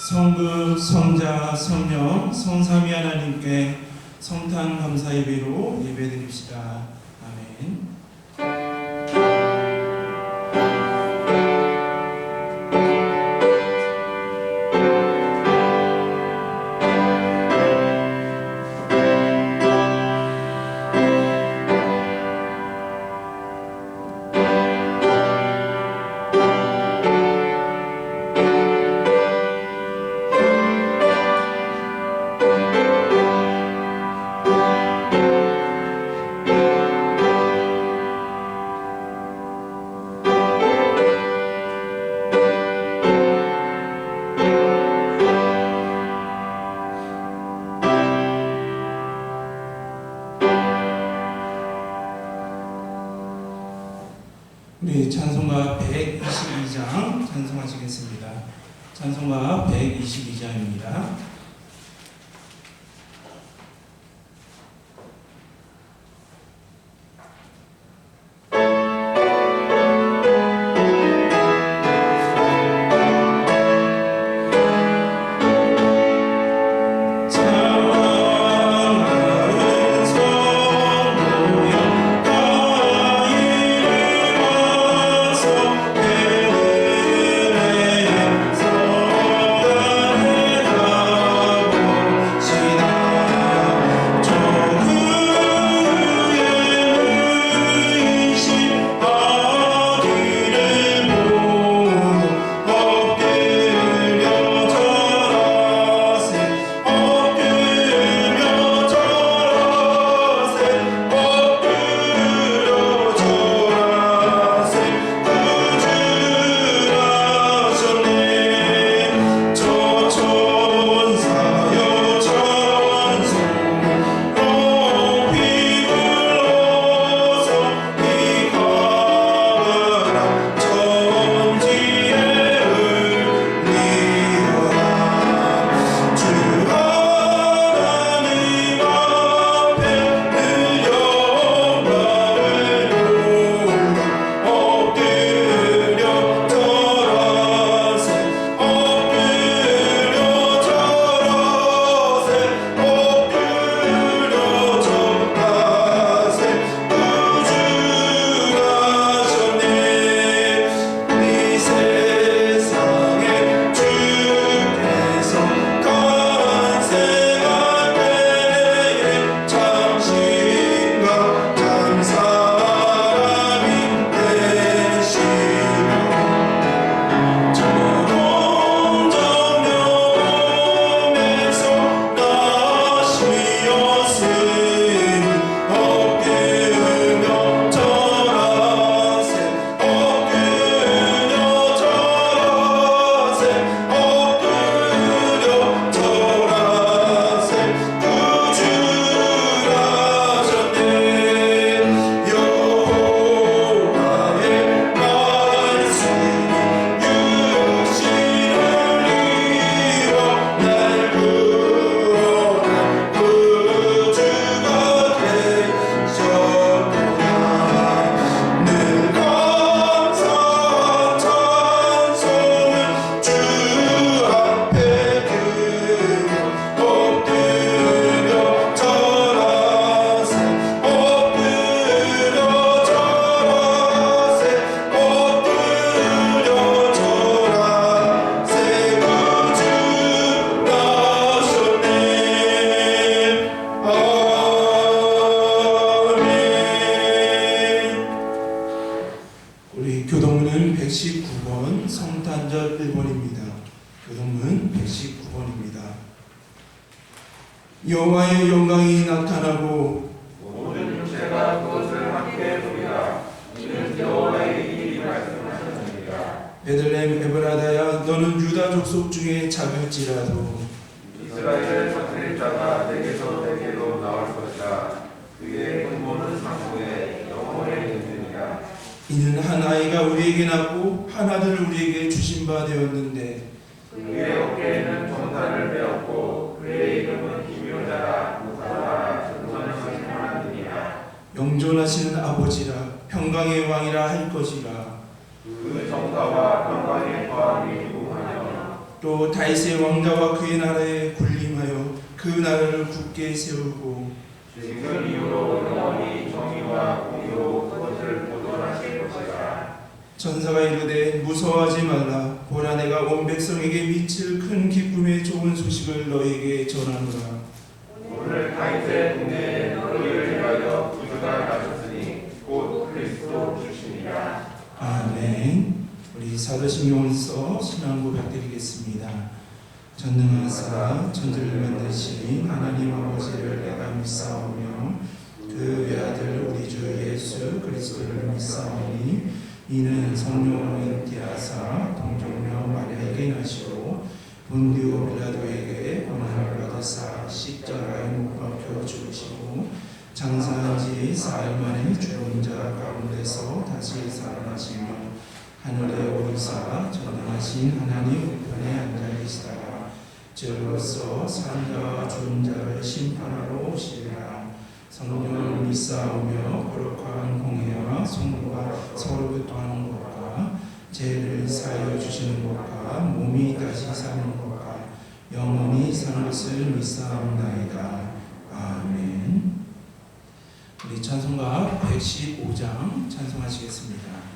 성부, 성자, 성령, 성삼위 하나님께 성탄 감사 예배로 예배드립시다. 아멘. 우리 찬송가 122장 찬송하시겠습니다. 찬송가 122장입니다. 우리 교동문 119번 성탄절 1번입니다. 교동문 119번입니다. 여호와의 영광이 나타나고 모든 육체가 그것을 함께 보리라. 이는 여호와의 입이 말씀하셨느니라. 베들레헴 에브라다야, 너는 유다 족속 중에 작을지라도 이스라엘 다스릴자가 내게서 내게로 나올 것이다. 그의 근본은 상고에 영원에 있느니라. 이는 한 아이가 우리에게 낳고 한 아들을 우리에게 주신 바 되었는데 그의 어깨에는 전사를 베었고 그의 이름은 기묘자라 무사라 전선하신 하나님이라. 영존하시는 아버지라 평강의 왕이라 할 것이라. 그 정사와 평강의 거함이 무하며 또 다윗의 왕자와 그의 나라에 군림하여 그 나라를 굳게 세우고 지금 이후로 영원히 정의와 공의로 그것을 보존하실 것이라. 전사가 이르되 무서워하지 말라. 보라 내가 온 백성에게 미칠 큰 기쁨의 좋은 소식을 너희에게 전하노라. 오늘 다윗의 동네에 너희를 위하여 구주가 나셨으니 곧 그리스도 주시니라. 아멘. 우리 사도신경을써 신앙 고백드리겠습니다. 전능하사 천지를 만드신 하나님 아버지를 내가 믿사오며 그 외아들 우리 주 예수 그리스도를 믿사오니 이는 성령으로 잉태하사 동정녀 마리아에게 나시고 본디오 빌라도에게 고난을 받으사 십자가에 못 박혀 죽으시고 장사한 지 4일 만에 죽은 자 가운데서 다시 살아나시며 하늘에 오르사 전능하신 하나님 우편에 앉아 계시다가 저로서 산 자와 죽은 자를 심판하러 오시리라. 성령을 믿사오며 거룩한 공회와 성부가 서로 교통하는 것과 죄를 사하여 주시는 것과 몸이 다시 사는 것과 영원히 사는 것을 믿사옵나이다. 아멘. 우리 찬송가 115장 찬송하시겠습니다.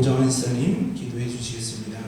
오장환 사님 기도해 주시겠습니다.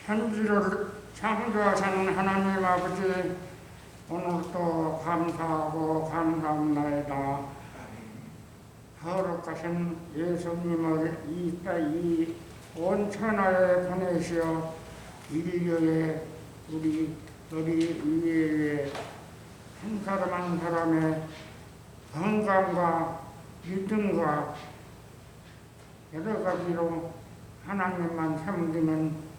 천지를 창조하신 하나님 아버지, 오늘도 감사하고 감사합나이다. 거룩하신 예수님을 이 온 천하에 보내시어 인류의 우리 위에 한 사람 한 사람의 건강과 믿음과 여러 가지로 하나님만 섬기는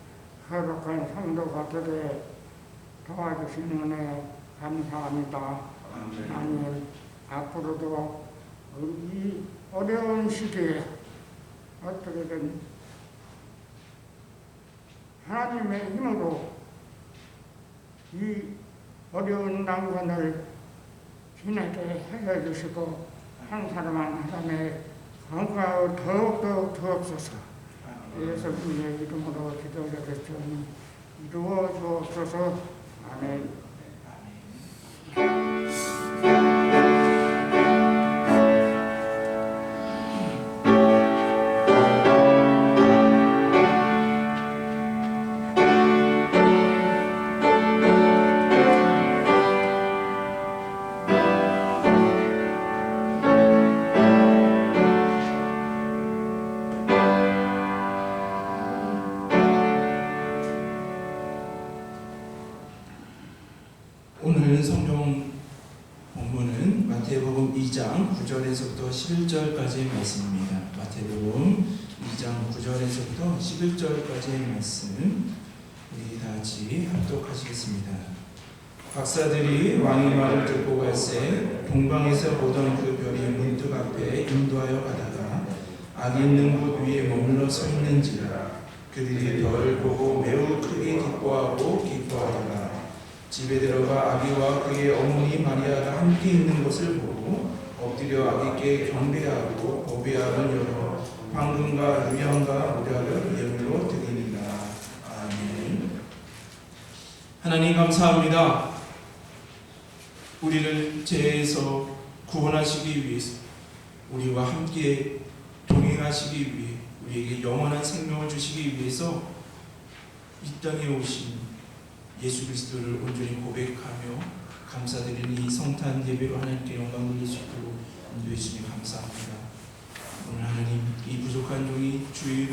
거룩한 성도가 되게 도와주신 은혜 감사합니다. 하나님, 앞으로도 이 어려운 시기에 어떻게든 하나님의 힘으로 이 어려운 난관을 지나게 해주시고 한 사람 한 사람의 건강을 더욱더욱 주옵소서. 예수님의 이름으로 기도드렸으니 이루어 주옵소서. 아멘. 오늘 성경 본문은 마태복음 2장 9절에서부터 11절까지의 말씀입니다. 마태복음 2장 9절에서부터 11절까지의 말씀 우리 다 같이 합독하시겠습니다. 박사들이 왕의 말을 듣고 갈새 동방에서 보던 그 별이 문득 앞에 인도하여 가다가 악이 있는 곳 위에 머물러 서 있는지라 그들이 별을 보고 매우 크게 기뻐하다가 집에 들어가 아기와 그의 어머니 마리아가 함께 있는 것을 보고 엎드려 아기께 경배하고 고배함을 열어 황금과 유향과 모략을 예물로 드리니라. 아멘. 하나님 감사합니다. 우리를 죄에서 구원하시기 위해서 우리와 함께 동행하시기 위해 우리에게 영원한 생명을 주시기 위해서 이 땅에 오신 예수 그리스도를 온전히 고백하며 감사드리는 이 성탄 예배로 하나님께 영광 돌릴 수 있도록 인도해 주시니 감사합니다. 오늘 하나님 이 부족한 종이 주의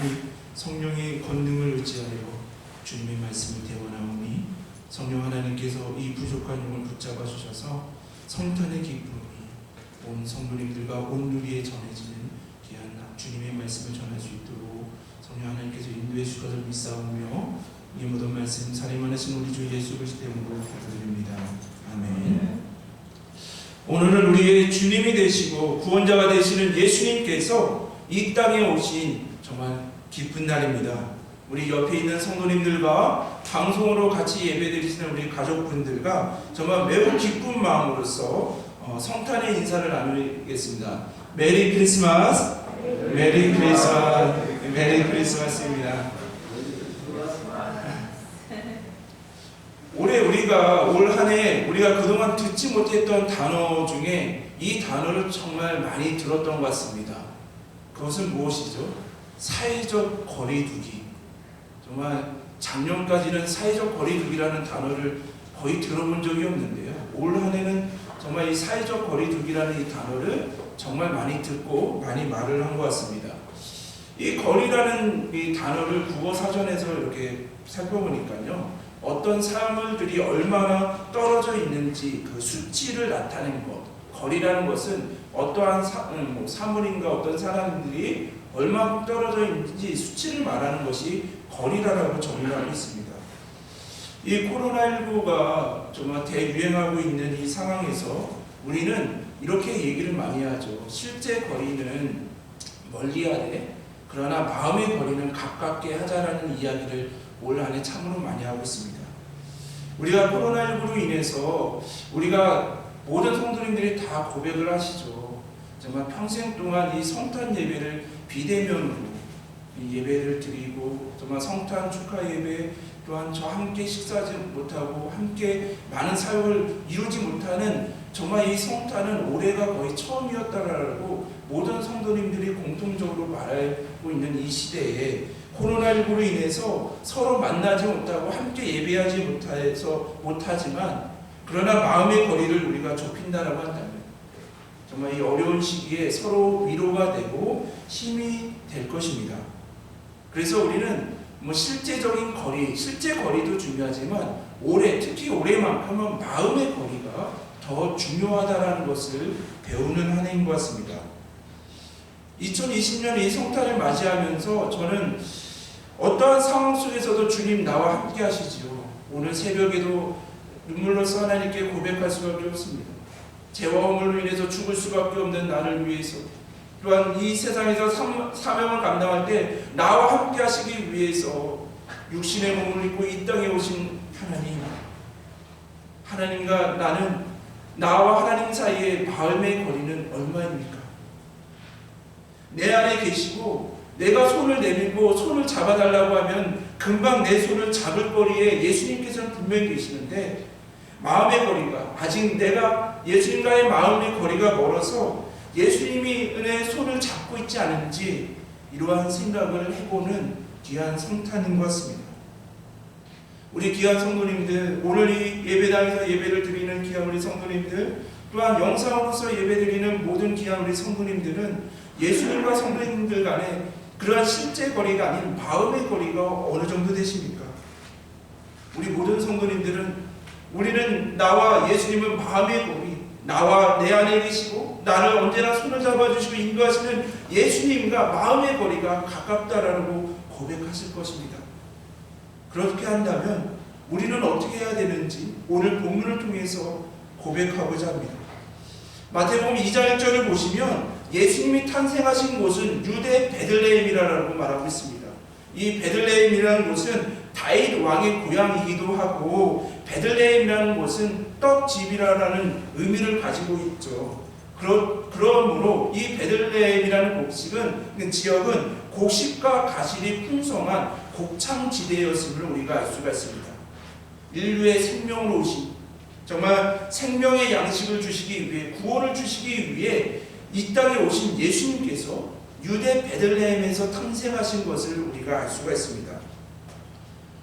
성령의 권능을 의지하여 주님의 말씀을 대원하오니 성령 하나님께서 이 부족한 종을 붙잡아 주셔서 성탄의 기쁨이 온 성도님들과 온 누리에 전해지는 귀한 주님의 말씀을 전할 수 있도록 성령 하나님께서 인도해 주실 것을 믿사오며 이 모든 말씀 살인하신 우리 주 예수 그리스도 이름으로 기도드립니다. 아멘. 오늘은 우리의 주님이 되시고 구원자가 되시는 예수님께서 이 땅에 오신 정말 기쁜 날입니다. 우리 옆에 있는 성도님들과 방송으로 같이 예배드리시는 우리 가족분들과 정말 매우 기쁜 마음으로서 성탄의 인사를 나누겠습니다. 메리 크리스마스, 메리 크리스마스, 메리 크리스마스입니다. 올해 올 한 해 우리가 그동안 듣지 못했던 단어 중에 이 단어를 정말 많이 들었던 것 같습니다. 그것은 무엇이죠? 사회적 거리두기. 정말 작년까지는 사회적 거리두기라는 단어를 거의 들어본 적이 없는데요. 올 한 해는 정말 이 사회적 거리두기라는 이 단어를 정말 많이 듣고 많이 말을 한 것 같습니다. 이 거리라는 이 단어를 국어 사전에서 이렇게 살펴보니까요. 어떤 사물들이 얼마나 떨어져 있는지 그 수치를 나타낸 것. 거리라는 것은 어떠한 사물인가 어떤 사람들이 얼마나 떨어져 있는지 수치를 말하는 것이 거리라고 정의하고 있습니다. 이 코로나19가 정말 대유행하고 있는 이 상황에서 우리는 이렇게 얘기를 많이 하죠. 실제 거리는 멀리하되 그러나 마음의 거리는 가깝게 하자라는 이야기를 올 한 해 참으로 많이 하고 있습니다. 우리가 코로나19로 인해서 우리가 모든 성도님들이 다 고백을 하시죠. 정말 평생 동안 이 성탄 예배를 비대면으로 이 예배를 드리고 정말 성탄 축하 예배 또한 저 함께 식사하지 못하고 함께 많은 사역을 이루지 못하는 정말 이 성탄은 올해가 거의 처음이었다라고 모든 성도님들이 공통적으로 말하고 있는 이 시대에 코로나19로 인해서 서로 만나지 못하고 함께 예배하지 못하지만 그러나 마음의 거리를 우리가 좁힌다라고 한다면 정말 이 어려운 시기에 서로 위로가 되고 힘이 될 것입니다. 그래서 우리는 실제적인 거리, 실제 거리도 중요하지만 특히 올해만큼은 마음의 거리가 더 중요하다라는 것을 배우는 한 해인 것 같습니다. 2020년 이 성탄을 맞이하면서 저는 어떠한 상황 속에서도 주님 나와 함께 하시지요. 오늘 새벽에도 눈물로써 하나님께 고백할 수밖에 없습니다. 죄와 허물로 인해서 죽을 수밖에 없는 나를 위해서 또한 이 세상에서 사명을 감당할 때 나와 함께 하시기 위해서 육신의 몸을 입고 이 땅에 오신 하나님과 나는 나와 하나님 사이의 마음의 거리는 얼마입니까? 내 안에 계시고 내가 손을 내밀고 손을 잡아달라고 하면 금방 내 손을 잡을 거리에 예수님께서는 분명히 계시는데, 마음의 거리가, 아직 내가 예수님과의 마음의 거리가 멀어서 예수님이 내 손을 잡고 있지 않은지 이러한 생각을 해보는 귀한 성탄인 것 같습니다. 우리 귀한 성도님들, 오늘 이 예배당에서 예배를 드리는 귀한 우리 성도님들, 또한 영상으로서 예배드리는 모든 귀한 우리 성도님들은 예수님과 성도님들 간에 그러한 실제 거리가 아닌 마음의 거리가 어느 정도 되십니까? 우리 모든 성도님들은, 우리는 나와 예수님은 마음의 거리, 나와 내 안에 계시고 나를 언제나 손을 잡아주시고 인도하시는 예수님과 마음의 거리가 가깝다라고 고백하실 것입니다. 그렇게 한다면 우리는 어떻게 해야 되는지 오늘 본문을 통해서 고백하고자 합니다. 마태복음 2장 1절을 보시면 예수님이 탄생하신 곳은 유대 베들레헴이라고 말하고 있습니다. 이 베들레헴이라는 곳은 다윗 왕의 고향이기도 하고, 베들레헴이라는 곳은 떡집이라는 의미를 가지고 있죠. 그러므로 이 베들레헴이라는 지역은 곡식과 가실이 풍성한 곡창지대였음을 우리가 알 수가 있습니다. 인류의 생명으로 오신, 정말 생명의 양식을 주시기 위해, 구원을 주시기 위해 이 땅에 오신 예수님께서 유대 베들레헴에서 탄생하신 것을 우리가 알 수가 있습니다.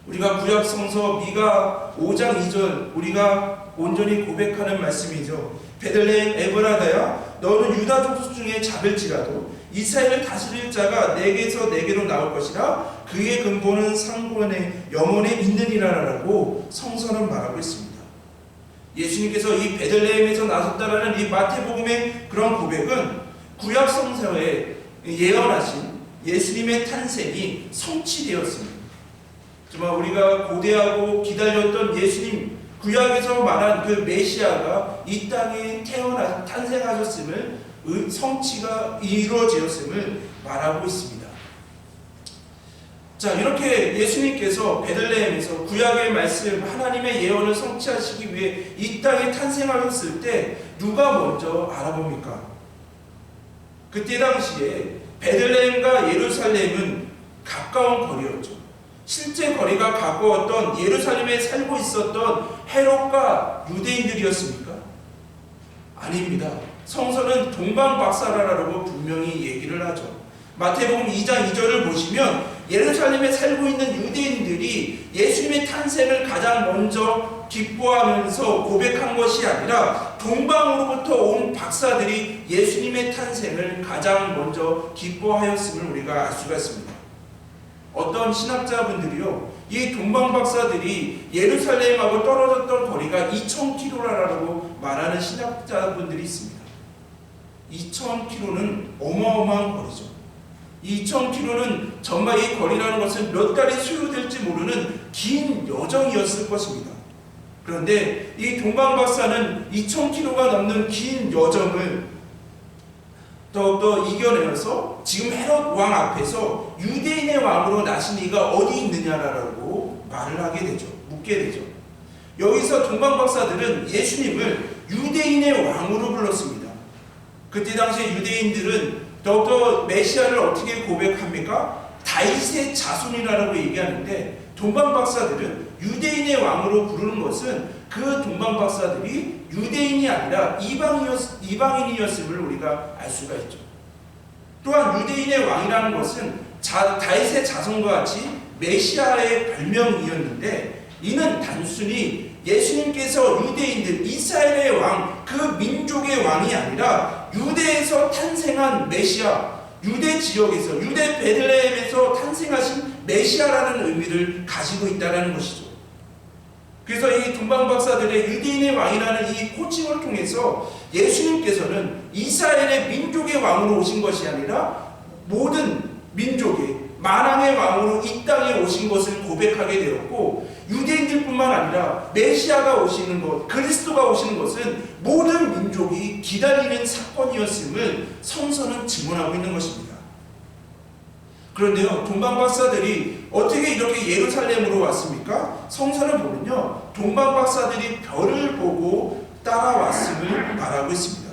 우리가 구약 성서 미가 5장 2절 우리가 온전히 고백하는 말씀이죠. 베들레헴 에브라다야, 너는 유다 족속 중에 작을지라도 이스라엘을 다스릴 자가 내게서 내게로 나올 것이라, 그의 근본은 상권의 영원에 있느니라라고 성서는 말하고 있습니다. 예수님께서 이 베들레헴에서 나섰다라는 이 마태복음의 그런 고백은 구약 성서에 예언하신 예수님의 탄생이 성취되었습니다. 정말 우리가 고대하고 기다렸던 예수님, 구약에서 말한 그 메시아가 이 땅에 탄생하셨음을, 성취가 이루어졌음을 말하고 있습니다. 자, 이렇게 예수님께서 베들레헴에서 구약의 말씀, 하나님의 예언을 성취하시기 위해 이 땅에 탄생하셨을 때 누가 먼저 알아봅니까? 그때 당시에 베들레헴과 예루살렘은 가까운 거리였죠. 실제 거리가 가까웠던 예루살렘에 살고 있었던 헤롯과 유대인들이었습니까? 아닙니다. 성서는 동방박사라라고 분명히 얘기를 하죠. 마태복음 2장 2절을 보시면 예루살렘에 살고 있는 유대인들이 예수님의 탄생을 가장 먼저 기뻐하면서 고백한 것이 아니라 동방으로부터 온 박사들이 예수님의 탄생을 가장 먼저 기뻐하였음을 우리가 알 수가 있습니다. 어떤 신학자분들이요, 이 동방 박사들이 예루살렘하고 떨어졌던 거리가 2000km라고 말하는 신학자분들이 있습니다. 2000km는 어마어마한 거리죠. 2000km는 정말 이 거리라는 것은 몇 달이 소요될지 모르는 긴 여정이었을 것입니다. 그런데 이 동방 박사는 2000km가 넘는 긴 여정을 더욱더 이겨내어서 지금 헤롯 왕 앞에서 유대인의 왕으로 나신 이가 어디 있느냐라고 말을 하게 되죠. 묻게 되죠. 여기서 동방 박사들은 예수님을 유대인의 왕으로 불렀습니다. 그때 당시에 유대인들은 더욱더 메시아를 어떻게 고백합니까? 다윗의 자손이라고 얘기하는데, 동방 박사들은 유대인의 왕으로 부르는 것은 그 동방 박사들이 유대인이 아니라 이방인이었음을 우리가 알 수가 있죠. 또한 유대인의 왕이라는 것은 다윗의 자손과 같이 메시아의 별명이었는데, 이는 단순히 예수님께서 유대인들, 이스라엘의 왕, 그 민족의 왕이 아니라 유대에서 탄생한 메시아, 유대 지역에서, 유대 베들레헴에서 탄생하신 메시아라는 의미를 가지고 있다는 것이죠. 그래서 이 동방 박사들의 유대인의 왕이라는 이 호칭을 통해서 예수님께서는 이스라엘의 민족의 왕으로 오신 것이 아니라 모든 민족의 만왕의 왕으로 이 땅에 오신 것을 고백하게 되었고, 유대인들뿐만 아니라 메시아가 오시는 것, 그리스도가 오시는 것은 모든 민족이 기다리는 사건이었음을 성서는 증언하고 있는 것입니다. 그런데요, 동방 박사들이 어떻게 이렇게 예루살렘으로 왔습니까? 성서를 보면요, 동방 박사들이 별을 보고 따라왔음을 말하고 있습니다.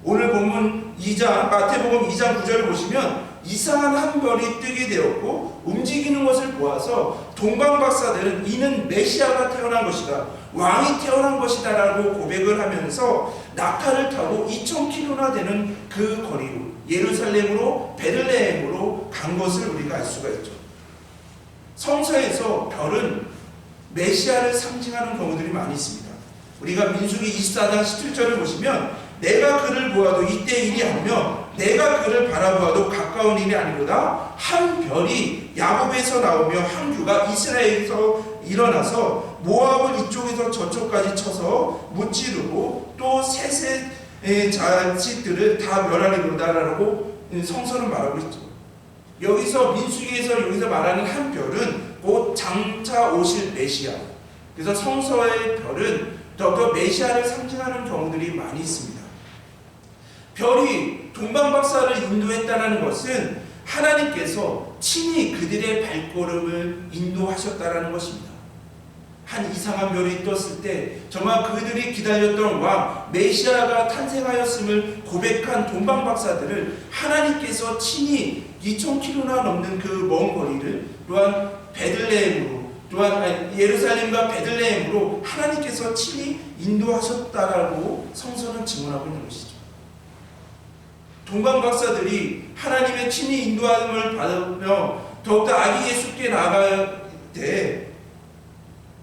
오늘 본문 2장, 마태복음 2장 9절을 보시면 이상한 한 별이 뜨게 되었고 움직이는 것을 보아서 동방박사들은 이는 메시아가 태어난 것이다, 왕이 태어난 것이다 라고 고백을 하면서 낙타를 타고 2000km나 되는 그 거리로 예루살렘으로 베들레헴으로 간 것을 우리가 알 수가 있죠. 성서에서 별은 메시아를 상징하는 경우들이 많이 있습니다. 우리가 민수기 24장 17절을 보시면 내가 그를 보아도 이때 일이 아니며 내가 그를 바라보아도 가까운 일이 아니로다. 한 별이 야곱에서 나오며 한 규가 이스라엘에서 일어나서 모압을 이쪽에서 저쪽까지 쳐서 무찌르고 또 셋의 자식들을 다 멸하리로다라고 성서는 말하고 있죠. 여기서 민수기에서 여기서 말하는 한 별은 곧 장차 오실 메시아. 그래서 성서의 별은 더욱더 메시아를 상징하는 경우들이 많이 있습니다. 별이 동방박사를 인도했다는 것은 하나님께서 친히 그들의 발걸음을 인도하셨다는 것입니다. 한 이상한 별이 떴을 때 정말 그들이 기다렸던 왕 메시아가 탄생하였음을 고백한 동방박사들을 하나님께서 친히 2000km나 넘는 그 먼 거리를 또한 베들레헴으로 또한 예루살렘과 베들레헴으로 하나님께서 친히 인도하셨다라고 성서는 증언하고 있는 것이죠. 동방박사들이 하나님의 친히 인도함을 받으며 더욱더 아기 예수께 나아갈 때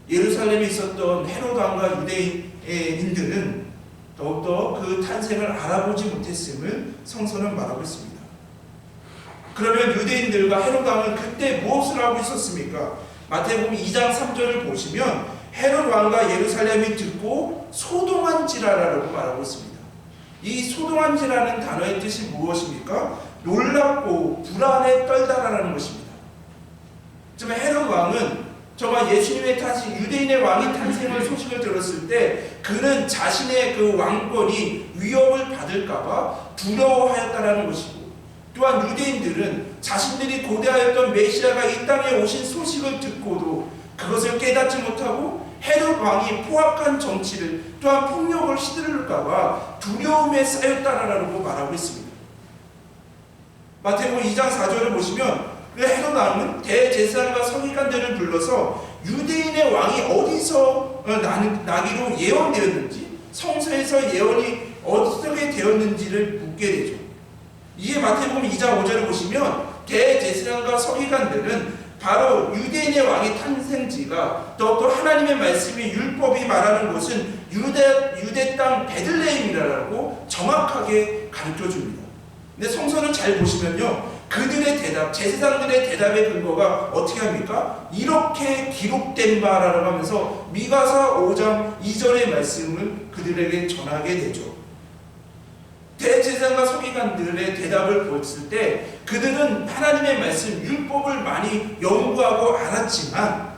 예루살렘에 있었던 헤롯 왕과 유대인들은 더욱더 그 탄생을 알아보지 못했음을 성서는 말하고 있습니다. 그러면 유대인들과 헤롯 왕은 그때 무엇을 하고 있었습니까? 마태복음 2장 3절을 보시면 헤롯 왕과 예루살렘이 듣고 소동한지라라고 말하고 있습니다. 이 소동한지라는 단어의 뜻이 무엇입니까? 놀랍고 불안에 떨다라는 것입니다. 정말 헤롯 왕은 정말 예수님의 탄생, 유대인의 왕이 탄생을 소식을 들었을 때 그는 자신의 그 왕권이 위협을 받을까봐 두려워하였다라는 것이고, 또한 유대인들은 자신들이 고대하였던 메시아가 이 땅에 오신 소식을 듣고도 그것을 깨닫지 못하고 헤롯 왕이 포악한 정치를 또한 폭력을 휘두를까봐 두려움에 쌓였다라고 말하고 있습니다. 마태복음 2장 4절을 보시면 그 헤롯 왕은 대제사장과 서기관들을 불러서 유대인의 왕이 어디서 나기로 예언되었는지, 성서에서 예언이 어떻게 되었는지를 묻게 되죠. 이에 마태복음 2장 5절을 보시면 대제사장과 서기관들은 바로 유대인의 왕의 탄생지가 더욱더 하나님의 말씀이 율법이 말하는 곳은 유대 땅 베들레헴이라고 정확하게 가르쳐 줍니다. 근데 성서는 잘 보시면요, 그들의 대답, 제사장들의 대답의 근거가 어떻게 합니까? 이렇게 기록된 바라고 하면서 미가서 5장 2절의 말씀을 그들에게 전하게 되죠. 대제사장과 서기관들의 대답을 보았을 때 그들은 하나님의 말씀, 율법을 많이 연구하고 알았지만,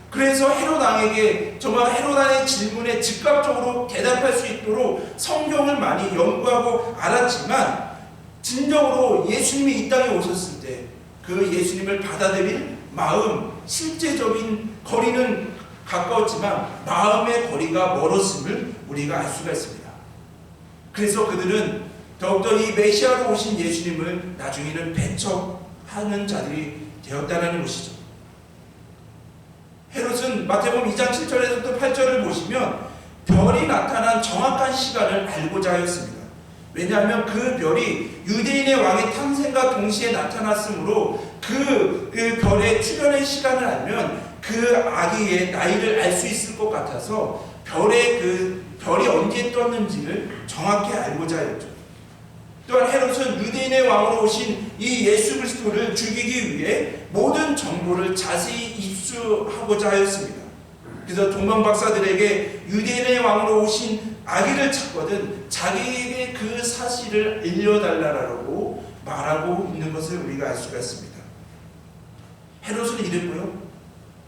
그래서 헤롯 왕에게 정말 헤롯 왕의 질문에 즉각적으로 대답할 수 있도록 성경을 많이 연구하고 알았지만, 진정으로 예수님이 이 땅에 오셨을 때 그 예수님을 받아들일 마음, 실제적인 거리는 가까웠지만 마음의 거리가 멀었음을 우리가 알 수가 있습니다. 그래서 그들은 더욱더 이 메시아로 오신 예수님을 나중에는 배척하는 자들이 되었다는 것이죠. 헤롯은 마태복음 2장 7절에서부터 8절을 보시면 별이 나타난 정확한 시간을 알고자 하였습니다. 왜냐하면 그 별이 유대인의 왕의 탄생과 동시에 나타났으므로 그 별의 출현의 시간을 알면 그 아기의 나이를 알 수 있을 것 같아서 별이 언제 떴는지를 정확히 알고자 했죠. 또한 헤롯은 유대인의 왕으로 오신 이 예수 그리스도를 죽이기 위해 모든 정보를 자세히 입수하고자 하였습니다. 그래서 동방박사들에게 유대인의 왕으로 오신 아기를 찾거든 자기에게 그 사실을 알려달라고 말하고 있는 것을 우리가 알 수가 있습니다. 헤롯은 이랬고요.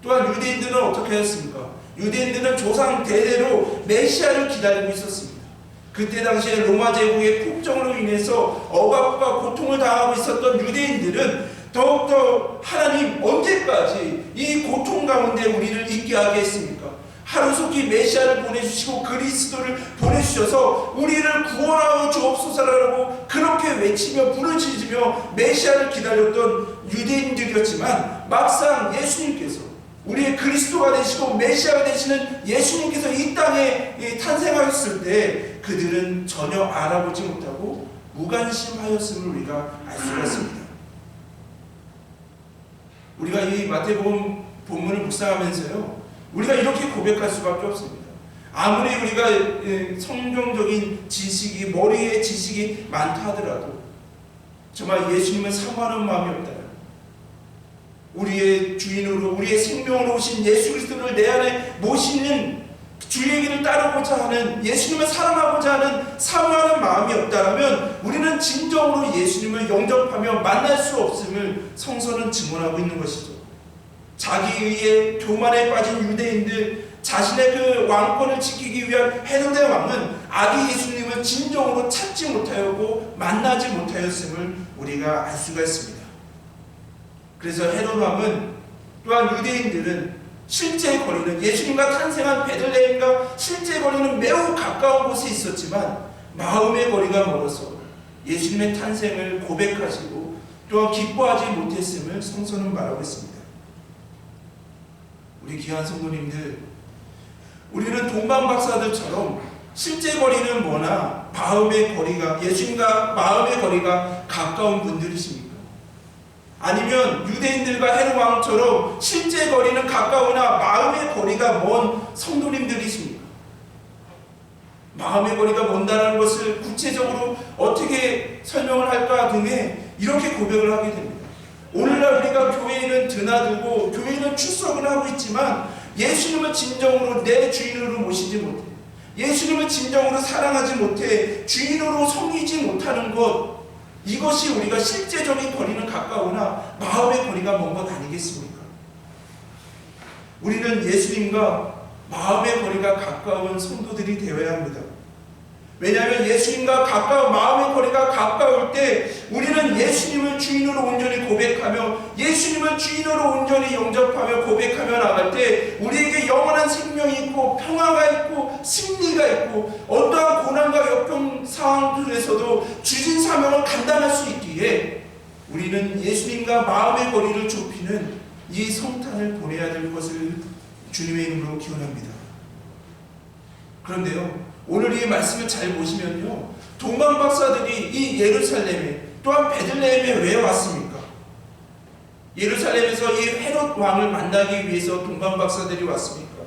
또한 유대인들은 어떻게 하였습니까? 유대인들은 조상 대대로 메시아를 기다리고 있었습니다. 그때 당시에 로마 제국의 폭정으로 인해서 억압과 고통을 당하고 있었던 유대인들은 더욱더 하나님 언제까지 이 고통 가운데 우리를 있게 하겠습니까? 하루속히 메시아를 보내주시고 그리스도를 보내주셔서 우리를 구원하여 주옵소서라고 그렇게 외치며 부르짖으며 메시아를 기다렸던 유대인들이었지만, 막상 예수님께서 우리의 그리스도가 되시고 메시아가 되시는 예수님께서 이 땅에 탄생하였을 때 그들은 전혀 알아보지 못하고 무관심하였음을 우리가 알 수가 있습니다. 우리가 이 마태복음 본문을 묵상하면서요, 우리가 이렇게 고백할 수밖에 없습니다. 아무리 우리가 성경적인 지식이, 머리에 지식이 많다 하더라도 정말 예수님을 사모하는 마음이 없다. 우리의 주인으로, 우리의 생명으로 오신 예수 그리스도를 내 안에 모시는, 주의 길을 따르고자 하는, 예수님을 사랑하고자 하는, 사모하는 마음이 없다면 우리는 진정으로 예수님을 영접하며 만날 수 없음을 성서는 증언하고 있는 것이죠. 자기의 교만에 빠진 유대인들, 자신의 그 왕권을 지키기 위한 헤로데 왕은 아기 예수님을 진정으로 찾지 못하였고 만나지 못하였음을 우리가 알 수가 있습니다. 그래서 헤롯 왕은, 또한 유대인들은 실제 거리는, 예수님과 탄생한 베들레헴과 실제 거리는 매우 가까운 곳에 있었지만 마음의 거리가 멀어서 예수님의 탄생을 고백하시고 또한 기뻐하지 못했음을 성서는 말하고 있습니다. 우리 귀한 성도님들, 우리는 동방박사들처럼 실제 거리는 뭐나 마음의 거리가, 예수님과 마음의 거리가 가까운 분들이십니까? 아니면 유대인들과 헤롯 왕처럼 실제 거리는 가까우나 마음의 거리가 먼 성도님들이십니까? 마음의 거리가 먼다는 것을 구체적으로 어떻게 설명을 할까 등에 이렇게 고백을 하게 됩니다. 오늘날 우리가 교회에는 드나들고 교회에는 출석을 하고 있지만 예수님을 진정으로 내 주인으로 모시지 못해, 예수님을 진정으로 사랑하지 못해 주인으로 섬기지 못하는 것, 이것이 우리가 실제적인 거리는 가까우나 마음의 거리가 먼 것 아니겠습니까? 우리는 예수님과 마음의 거리가 가까운 성도들이 되어야 합니다. 왜냐하면 예수님과 가까운, 마음의 거리가 가까울 때 우리는 예수님을 주인으로 온전히 고백하며 예수님을 주인으로 온전히 영접하며 고백하며 나갈 때 우리에게 영원한 생명이 있고 평화가 있고 승리가 있고 어떠한 고난과 역경 상황 중에서도 주신 사명을 감당할 수 있기에 우리는 예수님과 마음의 거리를 좁히는 이 성탄을 보내야 될 것을 주님의 이름으로 기원합니다. 그런데요, 오늘 이 말씀을 잘 보시면요, 동방박사들이 이 예루살렘에, 또한 베들레헴에 왜 왔습니까? 예루살렘에서 이 헤롯 왕을 만나기 위해서 동방박사들이 왔습니까?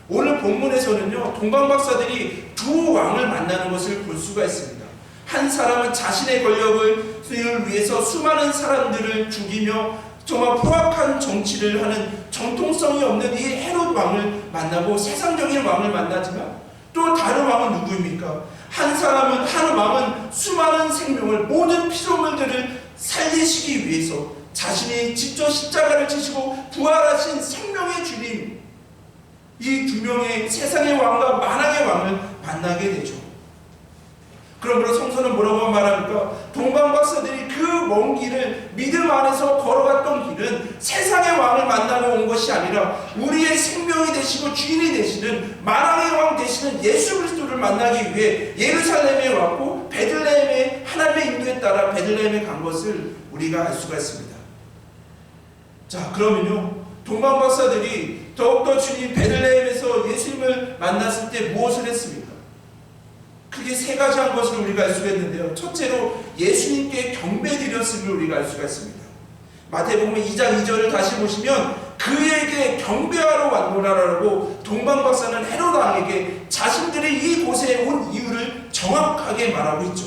오늘 본문에서는요, 동방박사들이 두 왕을 만나는 것을 볼 수가 있습니다. 한 사람은 자신의 권력을 위해서 수많은 사람들을 죽이며 정말 포악한 정치를 하는 정통성이 없는 이 헤롯 왕을 만나고 세상적인 왕을 만나지만, 또 다른 왕은 누구입니까? 한 왕은 수많은 생명을, 모든 피조물들을 살리시기 위해서 자신이 직접 십자가를 지시고 부활하신 생명의 주님, 이 두 명의 세상의 왕과 만왕의 왕을 만나게 되죠. 그러므로 성서는 뭐라고 말합니까? 동방박사들이 그 먼 길을 믿음 안에서 걸어갔던 길은 세상의 왕을 만나러 온 것이 아니라 우리의 생명이 되시고 주인이 되시는 만왕의 왕 되시는 예수 그리스도를 만나기 위해 예루살렘에 왔고 베들레헴에 하나님의 인도에 따라 베들레헴에 간 것을 우리가 알 수가 있습니다. 자, 그러면요, 동방박사들이 더욱더 주님 베들레헴에서 예수님을 만났을 때 무엇을 했습니까? 크게 세 가지 한 것을 우리가 알 수가 있는데요. 첫째로 예수님께 경배드렸음을 우리가 알 수가 있습니다. 마태복음 2장 2절을 다시 보시면 그에게 경배하러 왔노라라고 동방박사는 헤롯 왕에게 자신들이 이곳에 온 이유를 정확하게 말하고 있죠.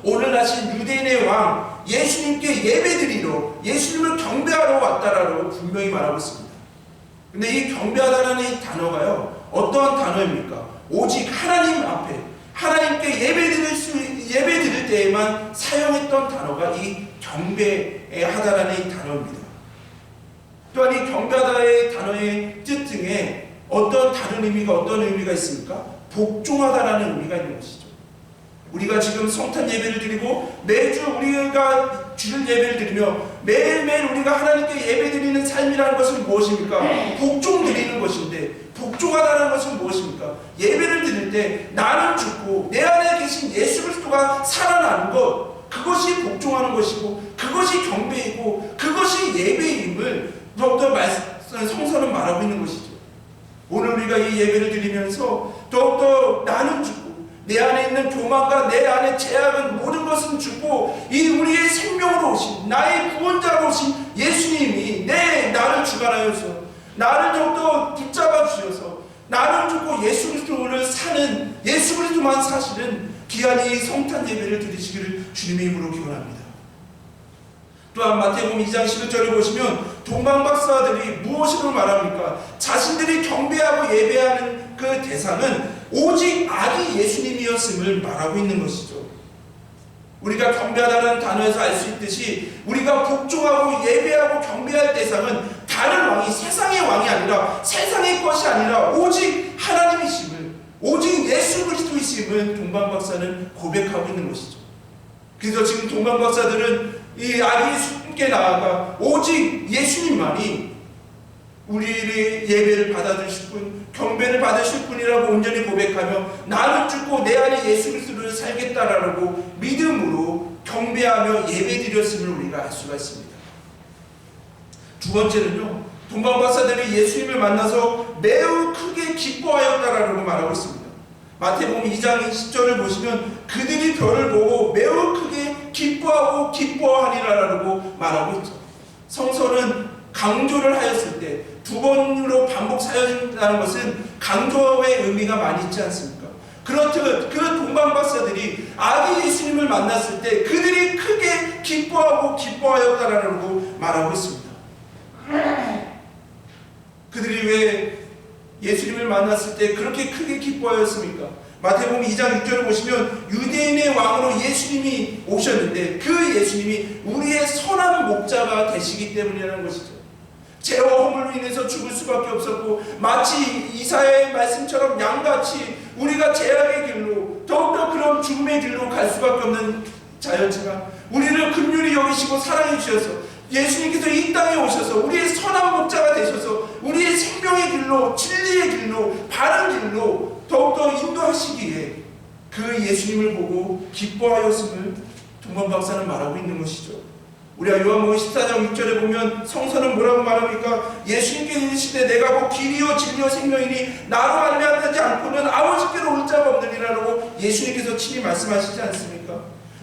오늘 하신 유대인의 왕 예수님께 예배드리러, 예수님을 경배하러 왔다라고 분명히 말하고 있습니다. 근데 이 경배하다라는 이 단어가요, 어떠한 단어입니까? 오직 하나님 앞에, 하나님께 예배드릴 때에만 사용했던 단어가 이 경배하다라는 이 단어입니다. 또한 이 경배하다의 단어의 뜻 등에 어떤 다른 의미가, 어떤 의미가 있습니까? 복종하다라는 의미가 있는 것이죠. 우리가 지금 성탄 예배를 드리고 매주 우리가 주일 예배를 드리며 매일매일 우리가 하나님께 예배 드리는 삶이라는 것은 무엇입니까? 복종 드리는 것인데, 복종하다는 것은 무엇입니까? 예배를 드릴 때 나는 죽고 내 안에 계신 예수 그리스도가 살아나는 것, 그것이 복종하는 것이고 그것이 경배이고 그것이 예배임을 더욱더 성서는 말하고 있는 것이죠. 오늘 우리가 이 예배를 드리면서 더욱더 나는 죽고 내 안에 있는 교만과 내 안에 죄악은 모든 것은 죽고 이 우리의 생명으로 오신 나의 구원자로 오신 예수님이 나를 주관하여서 나를 더욱더 붙잡아 주셔서 나는 죽고 예수 그리스도를 사는, 예수 그리스도만 사시는 귀한 이 성탄 예배를 드리시기를 주님의 이름으로 기원합니다. 또한 마태복음 2장 11절을 보시면 동방박사들이 무엇으로 말합니까? 자신들이 경배하고 예배하는 그 대상은 오직 아기 예수님이었음을 말하고 있는 것이죠. 우리가 경배하다는 단어에서 알 수 있듯이 우리가 복종하고 예배하고 경배할 대상은 다른 왕이, 세상의 왕이 아니라, 세상의 것이 아니라 오직 하나님이심을, 오직 예수 그리스도이심을 동방박사는 고백하고 있는 것이죠. 그래서 지금 동방박사들은 이 아기 예수님께 나아가 오직 예수님만이 우리의 예배를 받아주실 분, 경배를 받으실 분이라고 온전히 고백하며 나는 죽고 내 안에 예수 그리스도를 살겠다라고 믿음으로 경배하며 예배드렸음을 우리가 알 수가 있습니다. 두 번째는요, 동방박사들이 예수님을 만나서 매우 크게 기뻐하였다라고 말하고 있습니다. 마태복음 2장 10절을 보시면 그들이 별을 보고 매우 크게 기뻐하고 기뻐하니라라고 말하고 있죠. 성서는 강조를 하였을 때 두 번으로 반복 사용한다는 것은 강조의 의미가 많이 있지 않습니까? 그렇듯 그 동방박사들이 아기 예수님을 만났을 때 그들이 크게 기뻐하고 기뻐하였다라고 말하고 있습니다. 그들이 왜 예수님을 만났을 때 그렇게 크게 기뻐하였습니까? 마태복음 2장 6절을 보시면 유대인의 왕으로 예수님이 오셨는데 그 예수님이 우리의 선한 목자가 되시기 때문이라는 것이죠. 죄와 허물로 인해서 죽을 수밖에 없었고 마치 이사야의 말씀처럼 양같이 우리가 죄악의 길로 더욱더 그런 죽음의 길로 갈 수밖에 없는 자였지만 우리를 긍휼히 여기시고 사랑해 주셔서 예수님께서 이 땅에 오셔서 우리의 선한 목자가 되셔서 우리의 생명의 길로, 진리의 길로, 바른 길로 더욱더 인도하시기에 그 예수님을 보고 기뻐하였음을 동방박사는 말하고 있는 것이죠. 우리가 요한복음 14장 6절에 보면 성서는 뭐라고 말합니까? 예수님께 이르시되 내가 곧 길이요 진리요 생명이니 나로 말미암지 않고는 아버지께로 올 자가 없느니라라고 예수님께서 친히 말씀하시지 않습니까?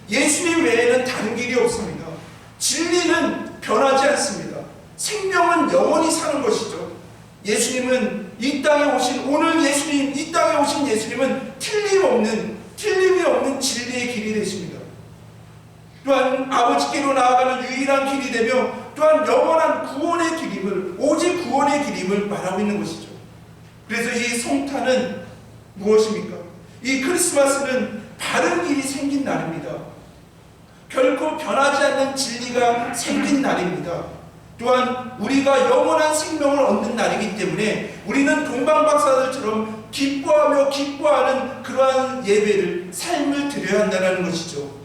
예수님 외에는 다른 길이 없습니다. 진리는 변하지 않습니다. 생명은 영원히 사는 것이죠. 예수님은 이 땅에 오신 오늘 예수님, 이 땅에 오신 예수님은 틀림이 없는 진리의 길이 되십니다. 또한 아버지께로 나아가는 유일한 길이 되며 또한 영원한 구원의 길임을, 오직 구원의 길임을 말하고 있는 것이죠. 그래서 이 성탄은 무엇입니까? 이 크리스마스는 바른 길이 생긴 날입니다. 결코 변하지 않는 진리가 생긴 날입니다. 또한 우리가 영원한 생명을 얻는 날이기 때문에 우리는 동방박사들처럼 기뻐하며 기뻐하는 그러한 예배를, 삶을 드려야 한다는 것이죠.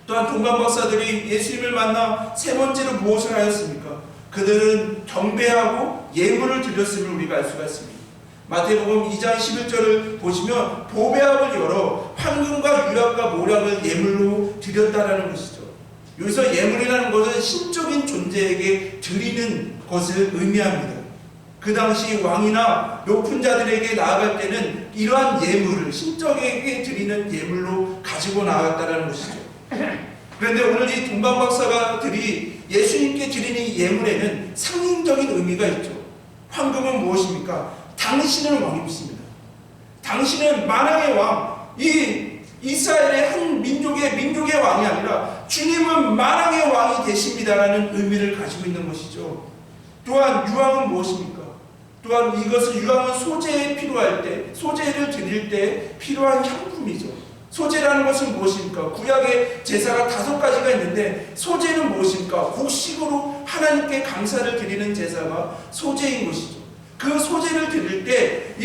또한 동방박사들이 예수님을 만나 세 번째로 무엇을 하였습니까? 그들은 경배하고 예물을 드렸음을 우리가 알 수가 있습니다. 마태복음 2장 11절을 보시면 보배압을 열어 황금과 유약과 모략을 예물로 드렸다라는 것이죠. 여기서 예물이라는 것은 신적인 존재에게 드리는 것을 의미합니다. 그 당시 왕이나 높은 자들에게 나아갈 때는 이러한 예물을 신적에게 드리는 예물로 가지고 나아갔다는 것이죠. 그런데 오늘 이 동방박사들이 예수님께 드리는 예물에는 상징적인 의미가 있죠. 황금은 무엇입니까? 당신은 왕이십니다. 당신은 만왕의 왕, 이 이스라엘의 한 민족의 왕이 아니라 주님은 만왕의 왕이 되십니다라는 의미를 가지고 있는 것이죠. 또한 유황은 무엇입니까? 또한 이것은 유황은 소재에 필요할 때, 소재를 드릴 때 필요한 향품이죠. 소재라는 것은 무엇입니까? 구약의 제사가 5가지가 있는데 소재는 무엇입니까? 곡식으로 하나님께 감사를 드리는 제사가 소재인 것이죠. 그 소재를 드릴 때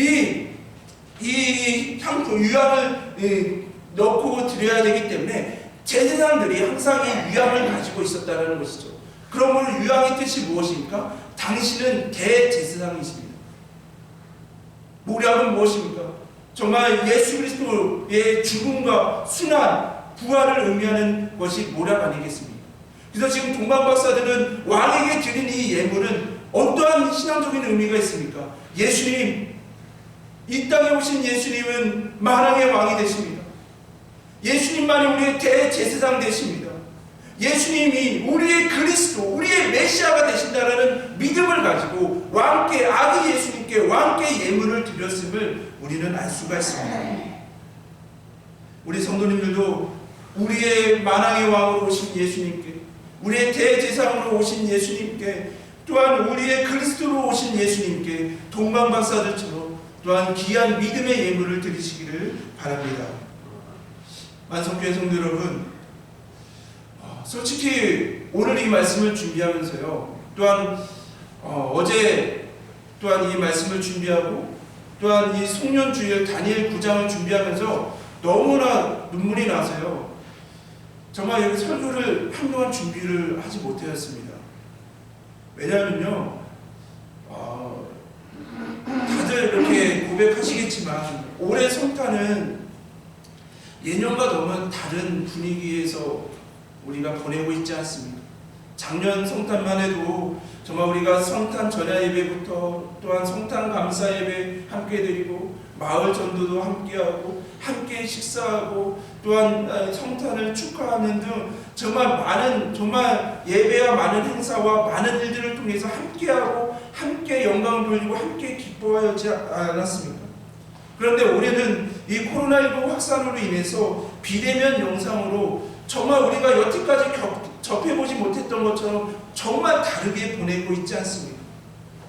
이 향품, 유황을 넣고 드려야 되기 때문에 제사장들이 항상 이 유향을 가지고 있었다는 것이죠. 그러므로 유향의 뜻이 무엇입니까? 당신은 대제사장이십니다. 모략은 무엇입니까? 정말 예수 그리스도의 죽음과 순환, 부활을 의미하는 것이 모략 아니겠습니까? 그래서 지금 동방박사들은 왕에게 드린 이 예물은 어떠한 신앙적인 의미가 있습니까? 예수님, 이 땅에 오신 예수님은 만왕의 왕이 되십니다. 예수님만이 우리의 대제사장 되십니다. 예수님이 우리의 그리스도, 우리의 메시아가 되신다는 믿음을 가지고 왕께, 아기 예수님께 왕께 예물을 드렸음을 우리는 알 수가 있습니다. 우리 성도님들도 우리의 만왕의 왕으로 오신 예수님께, 우리의 대제사장으로 오신 예수님께, 또한 우리의 그리스도로 오신 예수님께 동방박사들처럼 또한 귀한 믿음의 예물을 드리시기를 바랍니다. 만성교회 성도 여러분, 솔직히 오늘 이 말씀을 준비하면서요, 또한 어제 또한 이 말씀을 준비하고 또한 이 송년주일 다니엘 9장을 준비하면서 너무나 눈물이 나서요. 정말 여기 설교를 한동안 준비를 하지 못하였습니다. 왜냐하면요, 다들 이렇게 고백하시겠지만 올해 성탄은 예년과 너무 다른 분위기에서 우리가 보내고 있지 않습니까? 작년 성탄만 해도 정말 우리가 성탄 전야 예배부터 또한 성탄 감사 예배 함께 드리고 마을 전도도 함께하고 함께 식사하고 또한 성탄을 축하하는 등 정말 예배와 많은 행사와 많은 일들을 통해서 함께하고 함께 영광을 돌리고 함께 기뻐하지 않았습니까? 그런데 올해는 이 코로나19 확산으로 인해서 비대면 영상으로 정말 우리가 여태까지 접해보지 못했던 것처럼 정말 다르게 보내고 있지 않습니까?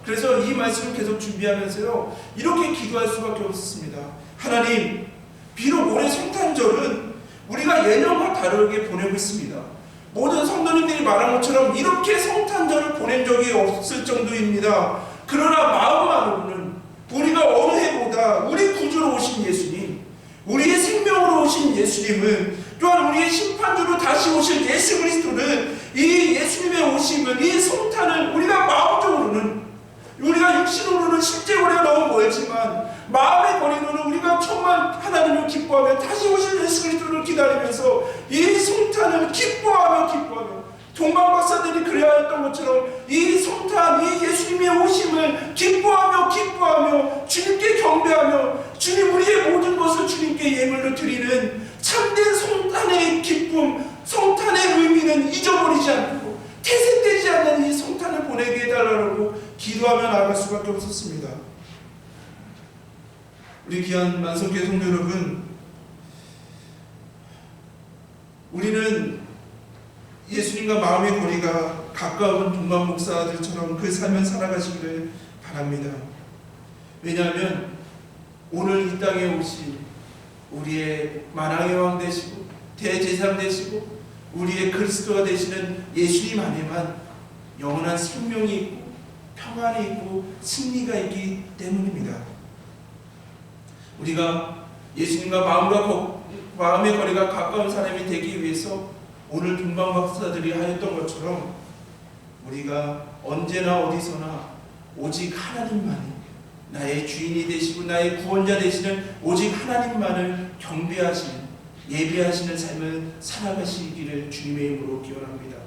그래서 이 말씀을 계속 준비하면서요, 이렇게 기도할 수밖에 없었습니다. 하나님, 비록 올해 성탄절은 우리가 예년과 다르게 보내고 있습니다. 모든 성도님들이 말한 것처럼 이렇게 성탄절을 보낸 적이 없을 정도입니다. 그러나 마음만으로는 우리가 어느 해보다 우리 구주로 오신 예수님, 우리의 생명으로 오신 예수님을, 또한 우리의 심판주로 다시 오실 예수 그리스도를, 이 예수님의 오심을, 이 성탄을 우리가 마음적으로는, 우리가 육신으로는 실제 우리가 너무 멀지만 마음의 거리로는 우리가 정말 하나님을 기뻐하며 다시 오실 예수 그리스도를 기다리면서 이 성탄을 기뻐하며 동방박사들이 그래야 했던 것처럼 이 성탄, 이 예수님의 오심을 기뻐하며 주님께 경배하며 주님, 우리의 모든 것을 주님께 예물로 드리는 참된 성탄의 기쁨, 성탄의 의미는 잊어버리지 않고 퇴색되지 않는 이 성탄을 보내게 해달라고 기도하며 나아갈 수밖에 없었습니다. 우리 귀한 만성교회 성도 여러분, 우리는 예수님과 마음의 거리가 가까운 동방 목사들처럼 그 삶을 살아가시기를 바랍니다. 왜냐하면 오늘 이 땅에 오신 우리의 만왕의 왕 되시고 대제사장 되시고 우리의 그리스도가 되시는 예수님 안에만 영원한 생명이 있고 평안이 있고 승리가 있기 때문입니다. 우리가 예수님과 마음의 거리가 가까운 사람이 되기 위해서 오늘 동방박사들이 하였던 것처럼 우리가 언제나 어디서나 오직 하나님만이 나의 주인이 되시고 나의 구원자 되시는 오직 하나님만을 경배하시는, 예배하시는 삶을 살아가시기를 주님의 이름으로 기원합니다.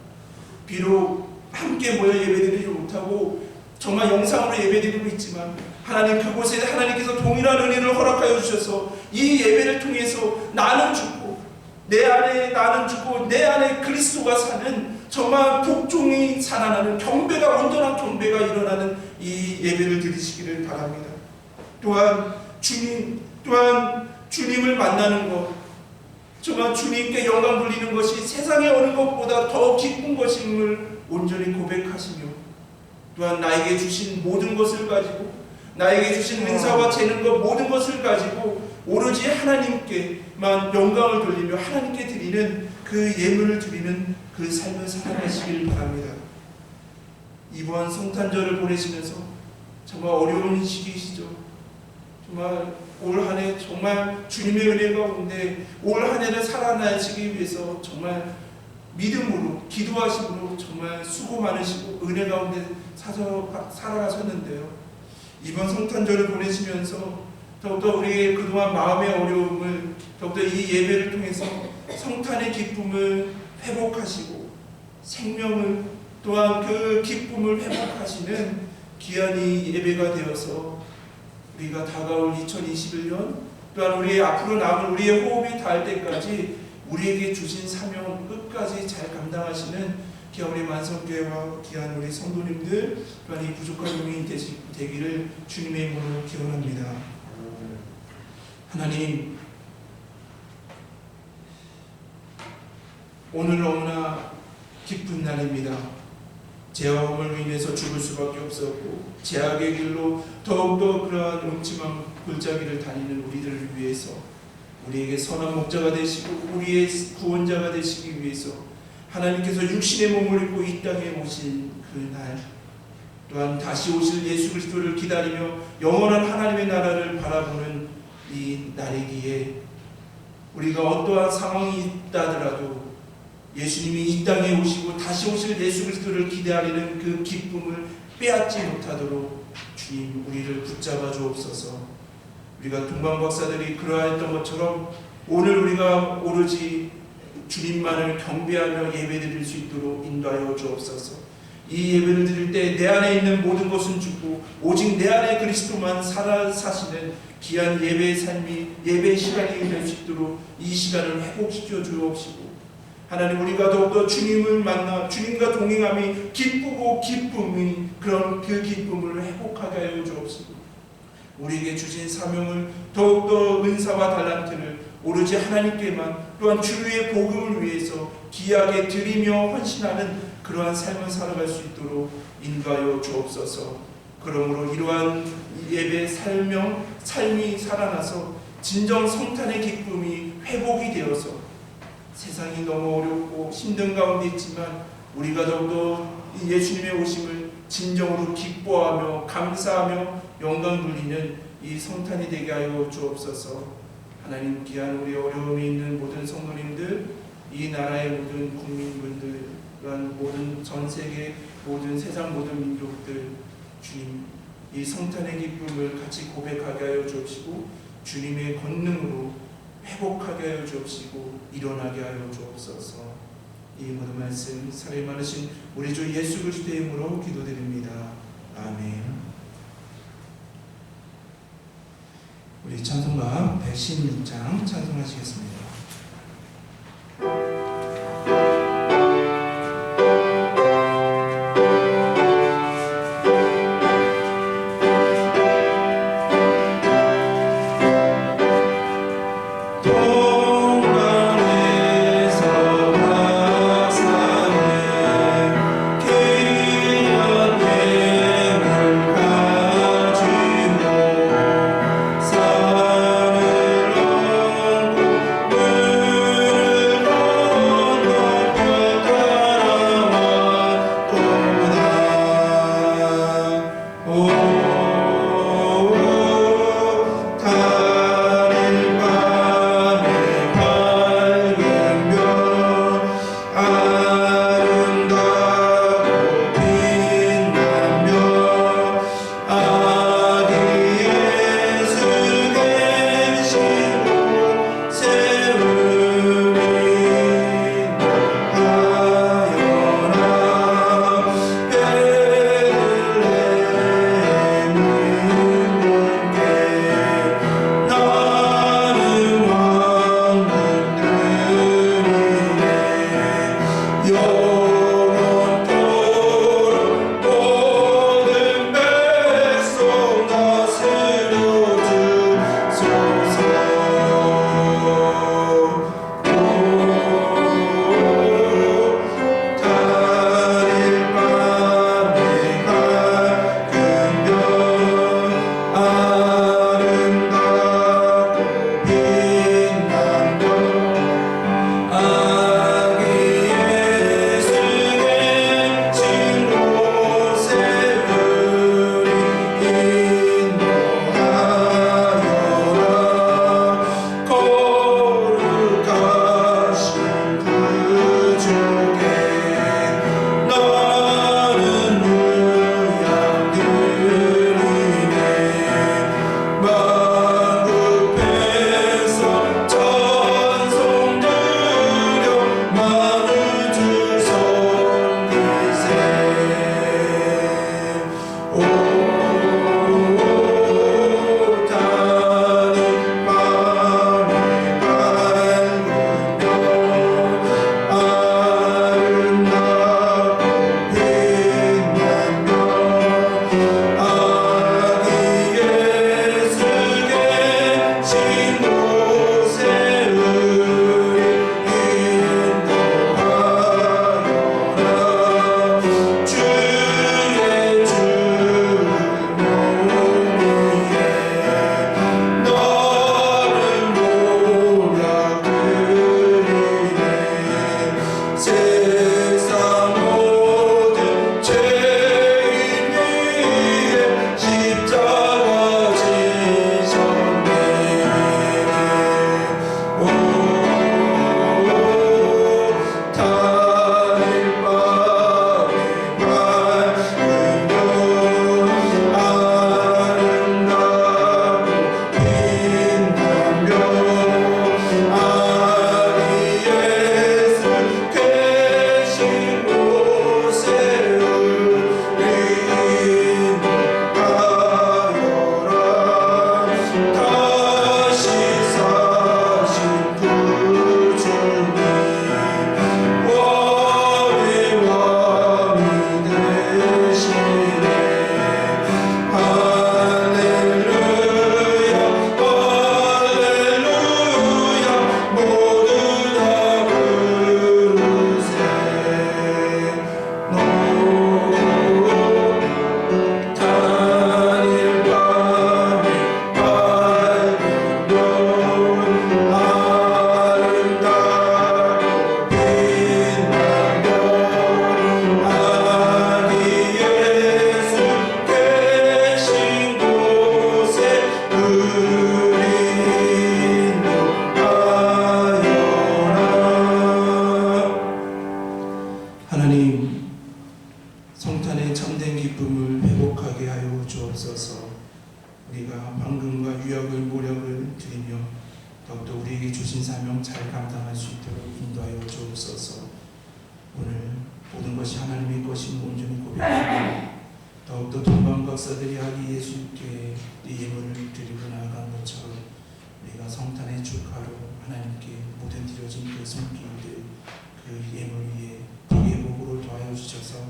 비록 함께 모여 예배드리지 못하고 정말 영상으로 예배드리고 있지만 하나님, 그곳에 하나님께서 동일한 은혜를 허락하여 주셔서 이 예배를 통해서 나는 죽고 내 안에 그리스도가 사는 정말 복종이 살아나는 경배가, 온전한 경배가 일어나는 이 예배를 드리시기를 바랍니다. 또한 주님을 만나는 것, 정말 주님께 영광 돌리는 것이 세상의 어느 것보다 더 기쁜 것임을 온전히 고백하시며, 또한 나에게 주신 모든 것을 가지고, 나에게 주신 은사와 재능과 모든 것을 가지고 오로지 하나님께만 영광을 돌리며 하나님께 드리는 그 예물을 드리는 그 삶을 살아가시길 바랍니다. 이번 성탄절을 보내시면서 정말 어려운 시기이시죠. 정말 올 한 해 정말 주님의 은혜 가운데 올 한 해를 살아나시기 위해서 정말 믿음으로 기도하심으로 정말 수고 많으시고 은혜 가운데 살아가셨는데요. 이번 성탄절을 보내시면서 더욱더 우리의 그동안 마음의 어려움을 더욱더 이 예배를 통해서 성탄의 기쁨을 회복하시고 생명을 또한 그 기쁨을 회복하시는 귀한 이 예배가 되어서 우리가 다가올 2021년 또한 우리의 앞으로 남은 우리의 호흡이 닿을 때까지 우리에게 주신 사명을 끝까지 잘 감당하시는 귀한 우리 만성교회와 귀한 우리 성도님들 또한 이 부족한 용인이 되기를 주님의 이름으로 기원합니다. 하나님, 오늘 너무나 기쁜 날입니다. 죄악으로 인해서 죽을 수밖에 없었고 죄악의 길로 더욱더 그러한 음침한 골짜기를 다니는 우리들을 위해서 우리에게 선한 목자가 되시고 우리의 구원자가 되시기 위해서 하나님께서 육신의 몸을 입고 이 땅에 오신 그날 또한 다시 오실 예수 그리스도를 기다리며 영원한 하나님의 나라를 바라보는 이 날이기에 우리가 어떠한 상황이 있다더라도 예수님이 이 땅에 오시고 다시 오실 예수 그리스도를 기다리는 그 기쁨을 빼앗지 못하도록 주님 우리를 붙잡아 주옵소서. 우리가 동방 박사들이 그러했던 것처럼 오늘 우리가 오로지 주님만을 경배하며 예배드릴 수 있도록 인도하여 주옵소서. 이 예배를 드릴 때 내 안에 있는 모든 것은 죽고 오직 내 안에 그리스도만 사시는 귀한 예배의 삶이 예배의 시간이 될 수 있도록 이 시간을 회복시켜 주옵시고 하나님 우리가 더욱더 주님을 만나 주님과 동행함이 기쁘고 기쁨이 그런 그 기쁨을 회복하게 하여 주옵시고 우리에게 주신 사명을 더욱더 은사와 달란트를 오로지 하나님께만 또한 주의 복음을 위해서 귀하게 드리며 헌신하는 그러한 삶을 살아갈 수 있도록 인도하여 주옵소서. 그러므로 이러한 예배 삶이 살아나서 진정 성탄의 기쁨이 회복이 되어서 세상이 너무 어렵고 힘든 가운데 있지만 우리가 더욱더 예수님의 오심을 진정으로 기뻐하며 감사하며 영광 돌리는 이 성탄이 되게 하여 주옵소서. 하나님 귀한 우리 어려움이 있는 모든 성도님들 이 나라의 모든 국민분들 또한 모든 전세계 모든 세상 모든 민족들 주님 이 성탄의 기쁨을 같이 고백하게 하여 주옵시고 주님의 권능으로 회복하게 하여 주옵시고 일어나게 하여 주옵소서. 이 모든 말씀 사랑이 많으신 우리 주 예수 그리스도의 이름으로 기도드립니다. 아멘. 우리 찬송가 116장 찬송하시겠습니다. 주 성탄의 참된 기쁨을 회복하게 하여 주옵소서. 우리가 방금과 유역을 모력을 드리며 더욱더 우리에게 주신 사명 잘 감당할 수 있도록 인도하여 주옵소서. 오늘 모든 것이 하나님의 것임을 온전히 고백하고 더욱더 동방 박사들이 하기 예수께 예물을 드리고 나아간 것처럼 우리가 성탄의 축하로 하나님께 모든 드려진 그 손길들 그 예물 위에 복의 복으로 더하여 주셔서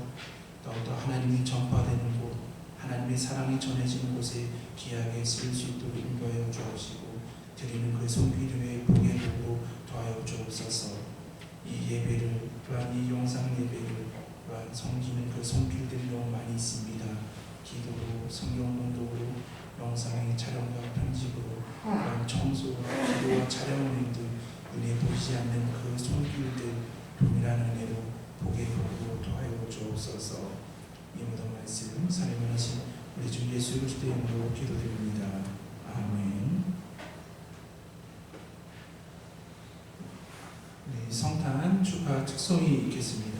더욱더 하나님이 전파되는 곳 하나님의 사랑이 전해지는 곳에 귀하게 쓰일 수 있도록 인도하여 주옵시고 드리는 그 손길 위에 복의 복으로 더하여 주옵소서. 이 예배를 또한 이 영상 예배를 또한 섬기는 그 손길들이 너무 많이 있습니다. 기도로 성경 공독으로 영상의 촬영과 편집으로 또한 청소와 기도와 촬영을 등 눈에 보이지 않는 그 손길들 동일한 은혜로 복의 복으로 더하여 주옵소서. 이 모든 말씀 사랑하신 우리 주 예수 그리스도의 이름으로 기도드립니다. 아멘. 네, 성탄 축하 특송이 있겠습니다.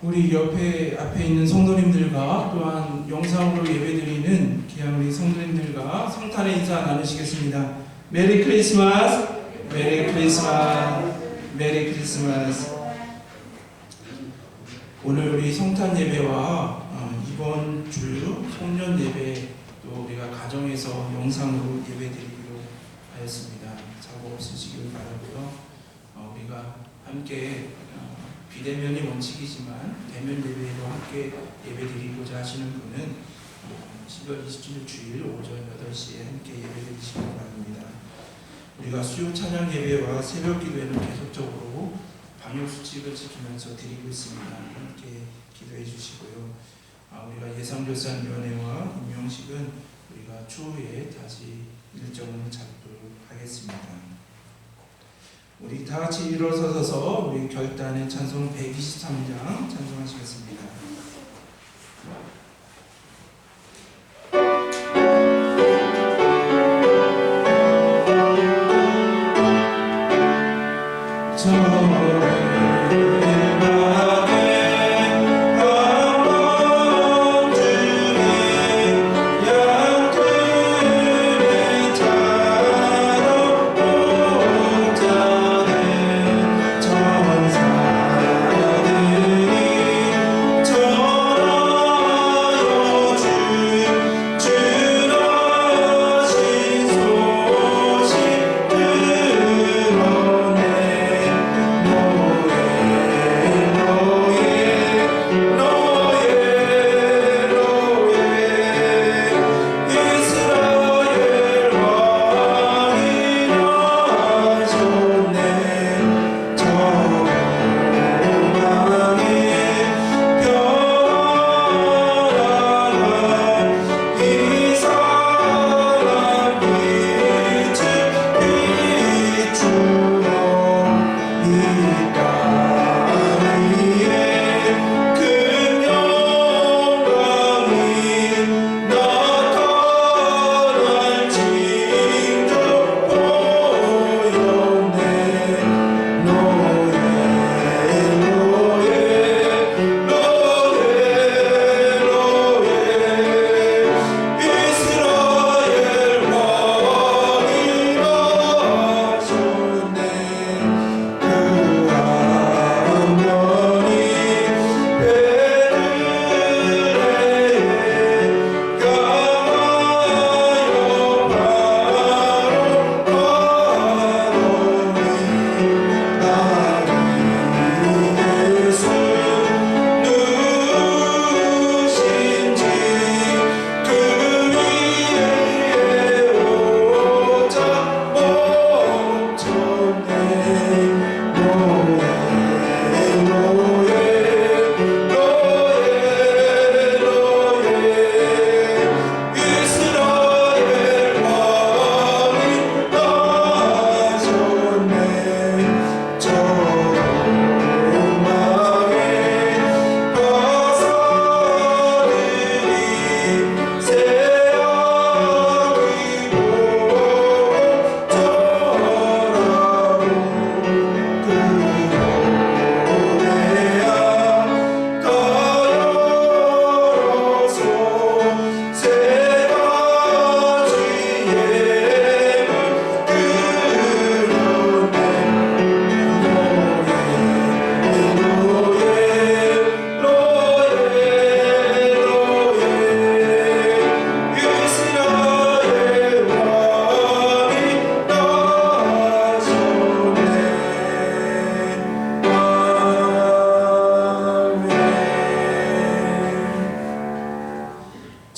우리 앞에 있는 성도님들과 또한 영상으로 예배드리는 귀한 우리 성도님들과 성탄의 인사 나누시겠습니다. 메리 크리스마스, 메리 크리스마스, 메리 크리스마스. 오늘 우리 성탄 예배와 이번 주 송년 예배 또 우리가 가정에서 영상으로 예배드리기로 하였습니다. 사고 없으시길 바라고요. 우리가 함께 비대면이 원칙이지만 대면 예배로 함께 예배드리고자 하시는 분은 10월 27일 주일 오전 8시에 함께 예배드리시기 바랍니다. 우리가 수요 찬양 예배와 새벽 기도회는 계속적으로 방역 수칙을 지키면서 드리고 있습니다. 함께 기도해 주시고요. 우리가 예상결산위원회와 임명식은 우리가 추후에 다시 일정을 잡도록 하겠습니다. 우리 다 같이 일어서서 우리 결단의 찬송 123장 찬송하시겠습니다.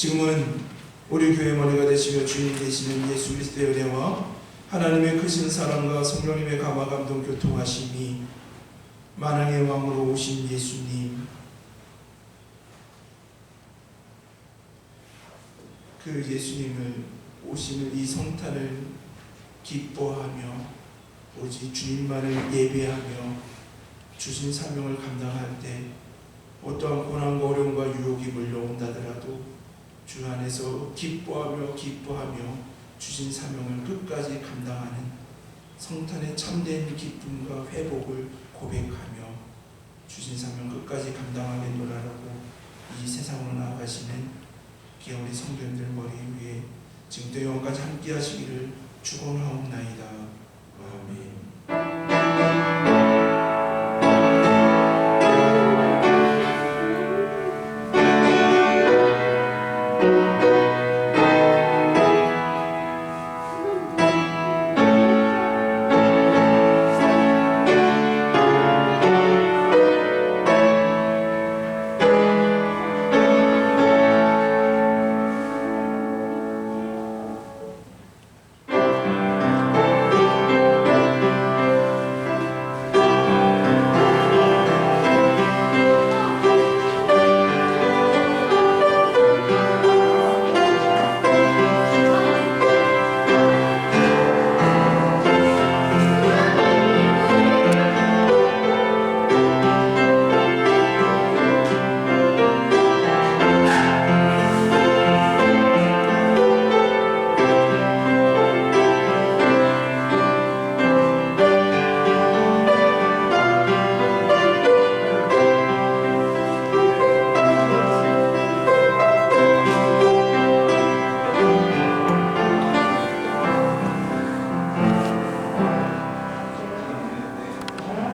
지금은 우리 교회 머리가 되시며 주인 되시는 예수 그리스도의 은혜와 하나님의 크신 사랑과 성령님의 감화 감동 교통하심이 만왕의 왕으로 오신 예수님, 그 예수님을 오심을 이 성탄을 기뻐하며 오직 주님만을 예배하며 주신 사명을 감당할 때 어떠한 고난과 어려움과 유혹이 몰려온다더라도 주 안에서 기뻐하며 주신 사명을 끝까지 감당하는 성탄의 참된 기쁨과 회복을 고백하며 주신 사명 끝까지 감당하겠노라라고 이 세상으로 나아가시는 귀한 우리 성도님들 머리 위에 지금도 영원까지 함께 하시기를 축원하옵나이다. 아멘.